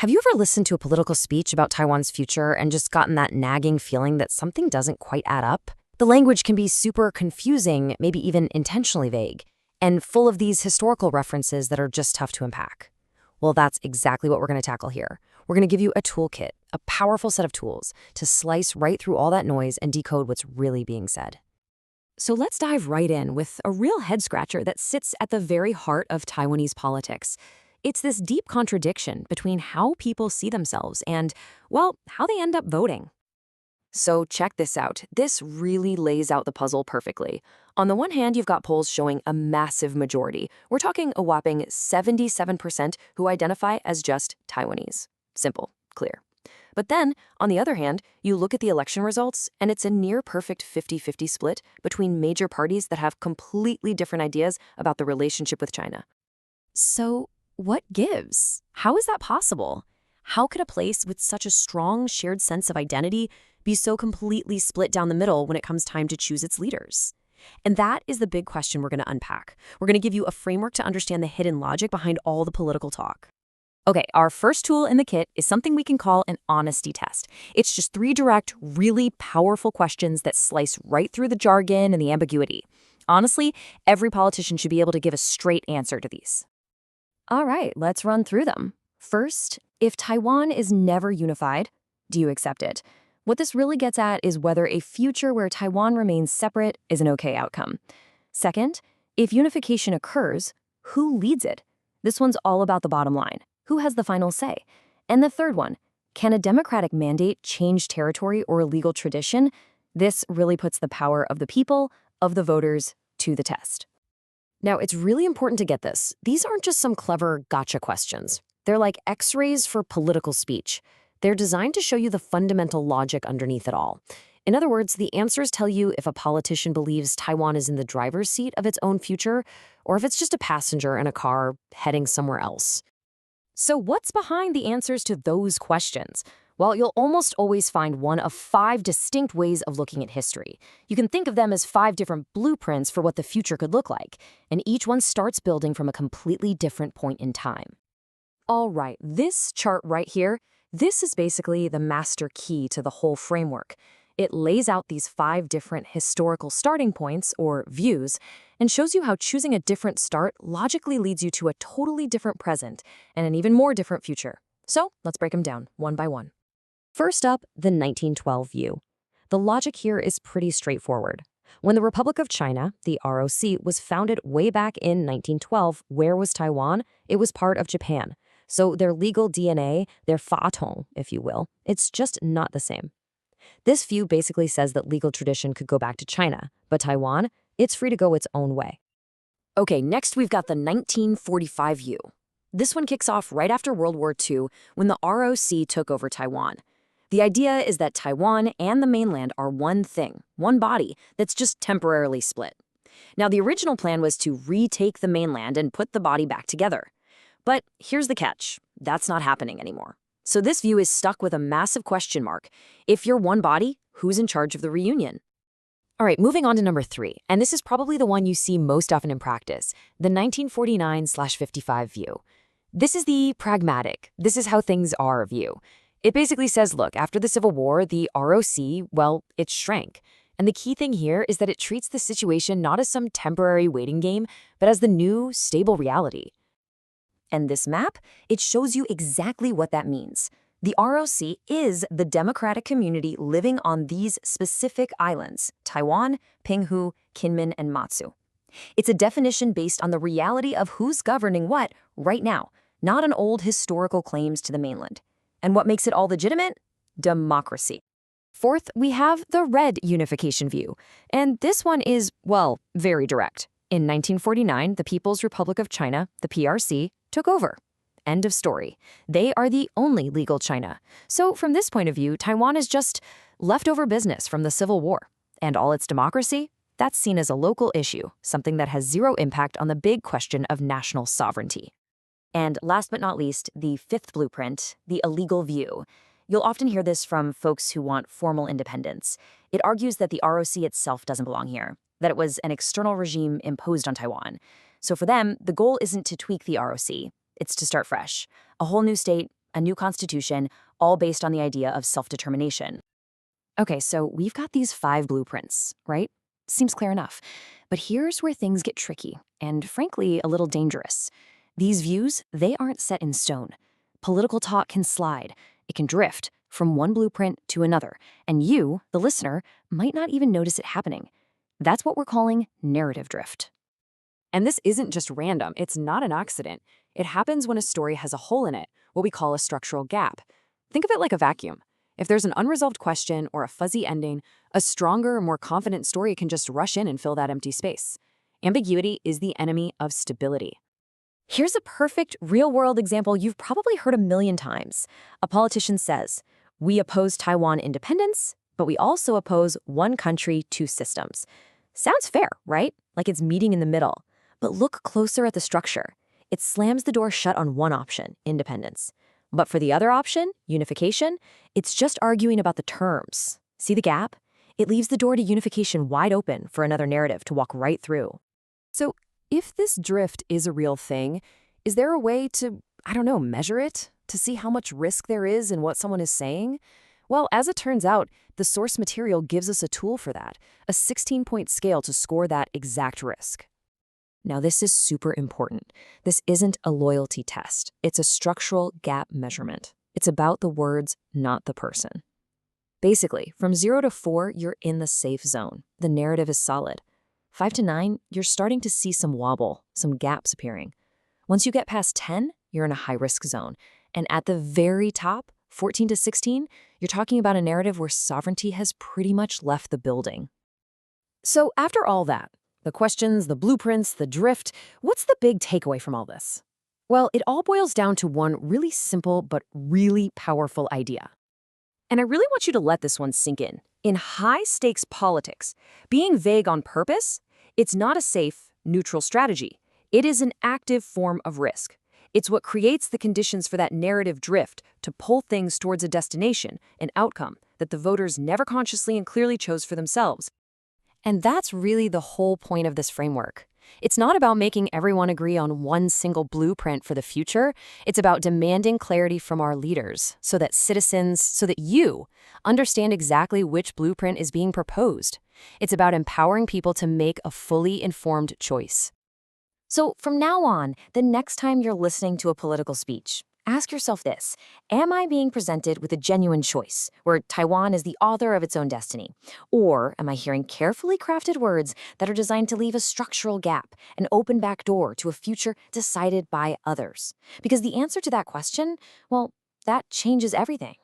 Have you ever listened to a political speech about Taiwan's future and just gotten that nagging feeling that something doesn't quite add up? The language can be super confusing, maybe even intentionally vague, and full of these historical references that are just tough to unpack. Well, that's exactly what we're going to tackle here. We're going to give you a toolkit, a powerful set of tools to slice right through all that noise and decode what's really being said. So let's dive right in with a real head-scratcher that sits at the very heart of Taiwanese politics. It's this deep contradiction between how people see themselves and, well, how they end up voting. So check this out. This really lays out the puzzle perfectly. On the one hand, you've got polls showing a massive majority. We're talking a whopping 77% who identify as just Taiwanese. Simple, clear. But then, on the other hand, you look at the election results, and it's a near-perfect 50-50 split between major parties that have completely different ideas about the relationship with China. So, what gives? How is that possible? How could a place with such a strong shared sense of identity be so completely split down the middle when it comes time to choose its leaders? And that is the big question we're going to unpack. We're going to give you a framework to understand the hidden logic behind all the political talk. Okay, our first tool in the kit is something we can call an honesty test. It's just 3 direct, really powerful questions that slice right through the jargon and the ambiguity. Honestly, every politician should be able to give a straight answer to these. All right, let's run through them. First, if Taiwan is never unified, do you accept it? What this really gets at is whether a future where Taiwan remains separate is an okay outcome. Second, if unification occurs, who leads it? This one's all about the bottom line. Who has the final say? And the third one, can a democratic mandate change territory or legal tradition? This really puts the power of the people, of the voters, to the test. Now, it's really important to get this. These aren't just some clever gotcha questions. They're like X-rays for political speech. They're designed to show you the fundamental logic underneath it all. In other words, the answers tell you if a politician believes Taiwan is in the driver's seat of its own future, or if it's just a passenger in a car heading somewhere else. So what's behind the answers to those questions? Well, you'll almost always find one of 5 distinct ways of looking at history. You can think of them as 5 different blueprints for what the future could look like, and each one starts building from a completely different point in time. All right, this chart right here, this is basically the master key to the whole framework. It lays out these 5 different historical starting points, or views, and shows you how choosing a different start logically leads you to a totally different present and an even more different future. So let's break them down one by one. First up, the 1912 view. The logic here is pretty straightforward. When the Republic of China, the ROC, was founded way back in 1912, where was Taiwan? It was part of Japan. So their legal DNA, their fa'atong, if you will, it's just not the same. This view basically says that legal tradition could go back to China, but Taiwan, it's free to go its own way. Okay, next we've got the 1945 view. This one kicks off right after World War II when the ROC took over Taiwan. The idea is that Taiwan and the mainland are one thing, one body, that's just temporarily split. Now, the original plan was to retake the mainland and put the body back together. But here's the catch. That's not happening anymore. So this view is stuck with a massive question mark. If you're one body, who's in charge of the reunion? All right, moving on to number 3, and this is probably the one you see most often in practice, the 1949/55 view. This is the pragmatic, this is how things are view. It basically says, look, after the Civil War, the ROC, well, it shrank. And the key thing here is that it treats the situation not as some temporary waiting game, but as the new, stable reality. And this map, it shows you exactly what that means. The ROC is the democratic community living on these specific islands, Taiwan, Pinghu, Kinmen, and Matsu. It's a definition based on the reality of who's governing what right now, not an old historical claims to the mainland. And what makes it all legitimate? Democracy. Fourth, we have the red unification view. And this one is, well, very direct. In 1949, the People's Republic of China, the PRC, took over. End of story. They are the only legal China. So from this point of view, Taiwan is just leftover business from the Civil War. And all its democracy, that's seen as a local issue, something that has zero impact on the big question of national sovereignty. And last but not least, the 5th blueprint, the illegal view. You'll often hear this from folks who want formal independence. It argues that the ROC itself doesn't belong here, that it was an external regime imposed on Taiwan. So for them, the goal isn't to tweak the ROC, it's to start fresh. A whole new state, a new constitution, all based on the idea of self-determination. Okay, so we've got these 5 blueprints, right? Seems clear enough. But here's where things get tricky and, frankly, a little dangerous. These views, they aren't set in stone. Political talk can slide. It can drift from one blueprint to another, and you, the listener, might not even notice it happening. That's what we're calling narrative drift. And this isn't just random. It's not an accident. It happens when a story has a hole in it, what we call a structural gap. Think of it like a vacuum. If there's an unresolved question or a fuzzy ending, a stronger, more confident story can just rush in and fill that empty space. Ambiguity is the enemy of stability. Here's a perfect real-world example you've probably heard a million times. A politician says, "We oppose Taiwan independence, but we also oppose one country, two systems." Sounds fair, right? Like it's meeting in the middle. But look closer at the structure. It slams the door shut on one option, independence. But for the other option, unification, it's just arguing about the terms. See the gap? It leaves the door to unification wide open for another narrative to walk right through. So if this drift is a real thing, is there a way to, measure it? To see how much risk there is in what someone is saying? Well, as it turns out, the source material gives us a tool for that, a 16-point scale to score that exact risk. Now, this is super important. This isn't a loyalty test. It's a structural gap measurement. It's about the words, not the person. Basically, from 0 to 4, you're in the safe zone. The narrative is solid. 5 to 9, you're starting to see some wobble, some gaps appearing. Once you get past 10, you're in a high-risk zone. And at the very top, 14 to 16, you're talking about a narrative where sovereignty has pretty much left the building. So after all that, the questions, the blueprints, the drift, what's the big takeaway from all this? Well, it all boils down to one really simple but really powerful idea. And I really want you to let this one sink in. In high-stakes politics, being vague on purpose, it's not a safe, neutral strategy. It is an active form of risk. It's what creates the conditions for that narrative drift to pull things towards a destination, an outcome that the voters never consciously and clearly chose for themselves. And that's really the whole point of this framework. It's not about making everyone agree on one single blueprint for the future. It's about demanding clarity from our leaders so that citizens, so that you, understand exactly which blueprint is being proposed. It's about empowering people to make a fully informed choice. So from now on, the next time you're listening to a political speech, ask yourself this: am I being presented with a genuine choice, where Taiwan is the author of its own destiny? Or am I hearing carefully crafted words that are designed to leave a structural gap, an open back door to a future decided by others? Because the answer to that question, well, that changes everything.